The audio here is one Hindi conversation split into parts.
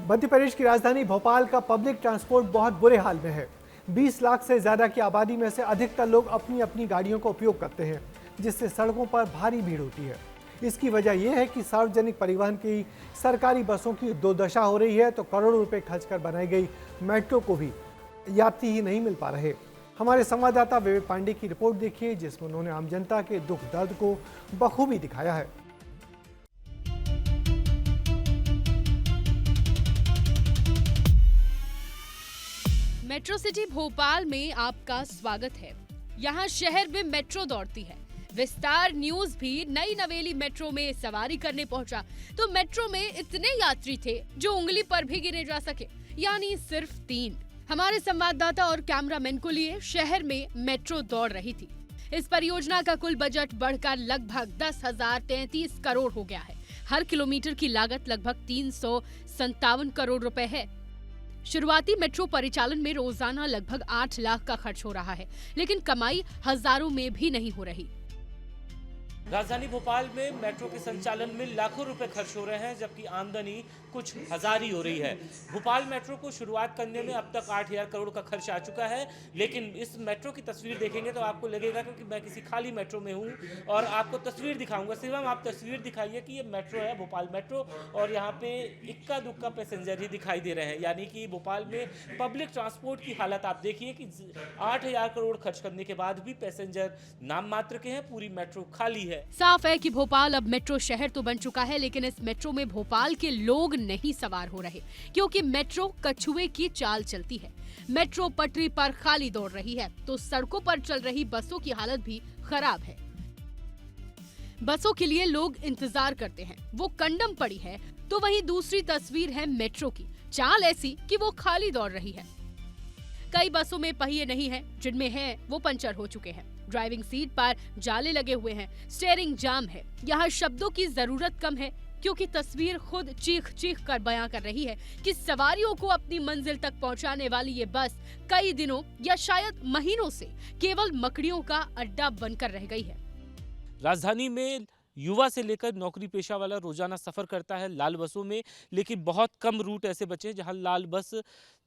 मध्य प्रदेश की राजधानी भोपाल का पब्लिक ट्रांसपोर्ट बहुत बुरे हाल में है। 20 लाख से ज्यादा की आबादी में से अधिकतर लोग अपनी अपनी गाड़ियों का उपयोग करते हैं, जिससे सड़कों पर भारी भीड़ होती है। इसकी वजह यह है कि सार्वजनिक परिवहन की सरकारी बसों की दुर्दशा हो रही है, तो करोड़ों रुपए खर्च कर बनाई गई मेट्रो को भी यात्री ही नहीं मिल पा रहे। हमारे संवाददाता विवेक पांडे की रिपोर्ट देखिए, जिसमें उन्होंने आम जनता के दुख दर्द को बखूबी दिखाया है। मेट्रो सिटी भोपाल में आपका स्वागत है। यहाँ शहर में मेट्रो दौड़ती है। विस्तार न्यूज भी नई नवेली मेट्रो में सवारी करने पहुंचा तो मेट्रो में इतने यात्री थे जो उंगली पर भी गिने जा सके, यानी सिर्फ 3। हमारे संवाददाता और कैमरामैन को लिए शहर में मेट्रो दौड़ रही थी। इस परियोजना का कुल बजट बढ़कर लगभग 10,033 करोड़ हो गया है। हर किलोमीटर की लागत लगभग 357 करोड़ रुपए है। शुरुआती मेट्रो परिचालन में रोजाना लगभग 8 लाख का खर्च हो रहा है, लेकिन कमाई हजारों में भी नहीं हो रही। राजधानी भोपाल में मेट्रो के संचालन में लाखों रुपए खर्च हो रहे हैं, जबकि आमदनी कुछ हजार ही हो रही है। भोपाल मेट्रो को शुरुआत करने में अब तक 8,000 करोड़ का खर्च आ चुका है, लेकिन इस मेट्रो की तस्वीर देखेंगे तो आपको लगेगा कि मैं किसी खाली मेट्रो में हूं और आपको तस्वीर दिखाऊंगा। शिवम, आप तस्वीर दिखाइए कि ये मेट्रो है, भोपाल मेट्रो, और यहाँ पे इक्का दुक्का पैसेंजर ही दिखाई दे रहे हैं। यानी कि भोपाल में पब्लिक ट्रांसपोर्ट की हालत आप देखिए कि 8,000 करोड़ खर्च करने के बाद भी पैसेंजर नाम मात्र के हैं, पूरी मेट्रो खाली है। साफ है कि भोपाल अब मेट्रो शहर तो बन चुका है, लेकिन इस मेट्रो में भोपाल के लोग नहीं सवार हो रहे, क्योंकि मेट्रो कछुए की चाल चलती है। मेट्रो पटरी पर खाली दौड़ रही है तो सड़कों पर चल रही बसों की हालत भी खराब है। बसों के लिए लोग इंतजार करते हैं, वो कंडम पड़ी है, तो वहीं दूसरी तस्वीर है मेट्रो की। चाल ऐसी कि वो खाली दौड़ रही है। कई बसों में पहिए नहीं हैं, जिनमें हैं वो पंचर हो चुके हैं। ड्राइविंग सीट पर जाले लगे हुए हैं, स्टीयरिंग जाम है। यहाँ शब्दों की जरूरत कम है, क्योंकि तस्वीर खुद चीख चीख कर बयां कर रही है कि सवारियों को अपनी मंजिल तक पहुंचाने वाली ये बस कई दिनों या शायद महीनों से केवल मकड़ियों का अड्डा बनकर रह गई है। राजधानी में युवा से लेकर नौकरी पेशा वाला रोजाना सफर करता है लाल बसों में, लेकिन बहुत कम रूट ऐसे बचे हैं जहां लाल बस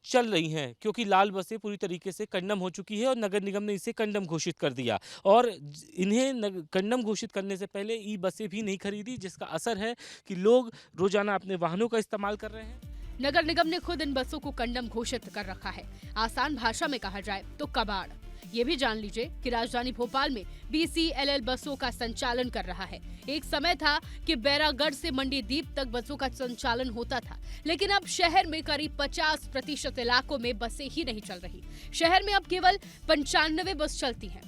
चल रही हैं, क्योंकि लाल बसें पूरी तरीके से कंडम हो चुकी है और नगर निगम ने इसे कंडम घोषित कर दिया। और इन्हें कंडम घोषित करने से पहले ई बसें भी नहीं खरीदी, जिसका असर है कि लोग रोजाना अपने वाहनों का इस्तेमाल कर रहे हैं। नगर निगम ने खुद इन बसों को कंडम घोषित कर रखा है। आसान भाषा में कहा जाए तो कबाड़। ये भी जान लीजिए कि राजधानी भोपाल में BCLL बसों का संचालन कर रहा है। एक समय था कि बैरागढ़ से मंडीदीप तक बसों का संचालन होता था, लेकिन अब शहर में करीब 50% इलाकों में बसें ही नहीं चल रही। शहर में अब केवल 95 बस चलती हैं,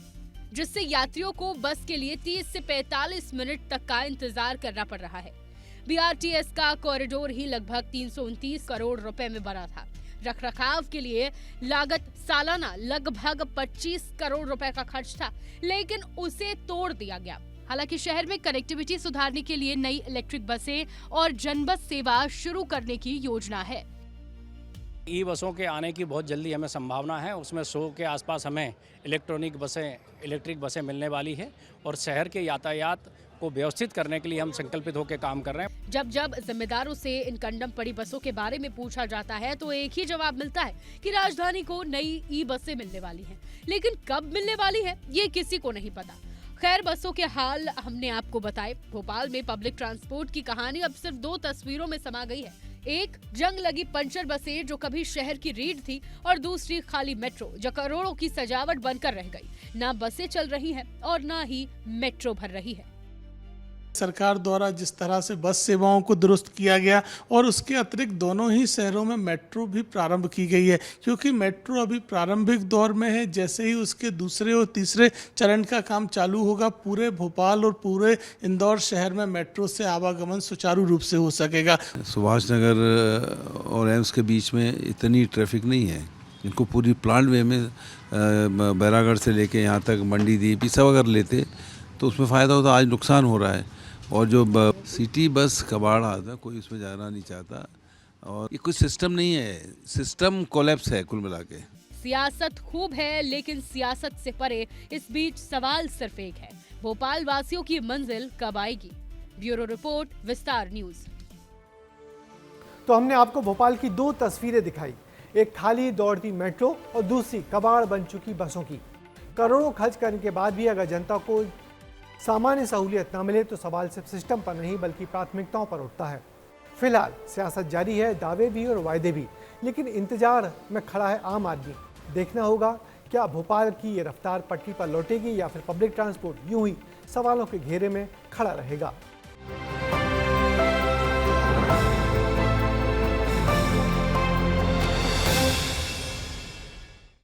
जिससे यात्रियों को बस के लिए 30 से 45 मिनट तक का इंतजार करना पड़ रहा है। BRTS का कॉरिडोर ही लगभग 329 करोड़ रुपए में बना था। रखरखाव के लिए लागत सालाना लगभग 25 करोड़ रुपए का खर्च था, लेकिन उसे तोड़ दिया गया। हालांकि शहर में कनेक्टिविटी सुधारने के लिए नई इलेक्ट्रिक बसें और जनबस सेवा शुरू करने की योजना है। ई बसों के आने की बहुत जल्दी हमें संभावना है। उसमें 100 के आसपास हमें इलेक्ट्रिक बसें मिलने वाली है और शहर के यातायात को व्यवस्थित करने के लिए हम संकल्पित होकर काम कर रहे हैं। जब जब जिम्मेदारों से इन कंडम पड़ी बसों के बारे में पूछा जाता है तो एक ही जवाब मिलता है कि राजधानी को नई ई बसें मिलने वाली हैं, लेकिन कब मिलने वाली है ये किसी को नहीं पता। खैर, बसों के हाल हमने आपको बताए। भोपाल में पब्लिक ट्रांसपोर्ट की कहानी अब सिर्फ 2 तस्वीरों में समा गई है। एक जंग लगी पंचर बसें जो कभी शहर की रीढ़ थी, और दूसरी खाली मेट्रो जो करोड़ों की सजावट बनकर रह गई। ना बसें चल रही हैं और ना ही मेट्रो भर रही है। सरकार द्वारा जिस तरह से बस सेवाओं को दुरुस्त किया गया और उसके अतिरिक्त दोनों ही शहरों में मेट्रो भी प्रारंभ की गई है, क्योंकि मेट्रो अभी प्रारंभिक दौर में है। जैसे ही उसके दूसरे और तीसरे चरण का काम चालू होगा, पूरे भोपाल और पूरे इंदौर शहर में मेट्रो से आवागमन सुचारू रूप से हो सकेगा। सुभाष नगर और एम्स के बीच में इतनी ट्रैफिक नहीं है। इनको पूरी प्लान वे में बैरागढ़ से लेके यहाँ तक मंडीदीप ये सब अगर लेते तो उसमें फ़ायदा होता। आज नुकसान हो रहा है। और जो सिटी बस कबाड़ आता, कोई उसमें जाना नहीं चाहता और ये कुछ सिस्टम नहीं है, सिस्टम कोलैप्स है कुल मिला के। सियासत खूब है, लेकिन सियासत से परे इस बीच सवाल सिर्फ एक है, भोपाल वासियों की मंजिल कब आएगी? ब्यूरो रिपोर्ट, विस्तार न्यूज। तो हमने आपको भोपाल की दो तस्वीरें दिखाई, एक खाली दौड़ती मेट्रो और दूसरी कबाड़ बन चुकी बसों की। करोड़ों खर्च करने के बाद भी अगर जनता को सामान्य सहूलियत न मिले तो सवाल सिर्फ सिस्टम पर नहीं बल्कि प्राथमिकताओं पर उठता है। फिलहाल सियासत जारी है, दावे भी और वायदे भी, लेकिन इंतजार में खड़ा है आम आदमी। देखना होगा क्या भोपाल की ये रफ्तार पटरी पर लौटेगी या फिर पब्लिक ट्रांसपोर्ट यूं ही सवालों के घेरे में खड़ा रहेगा।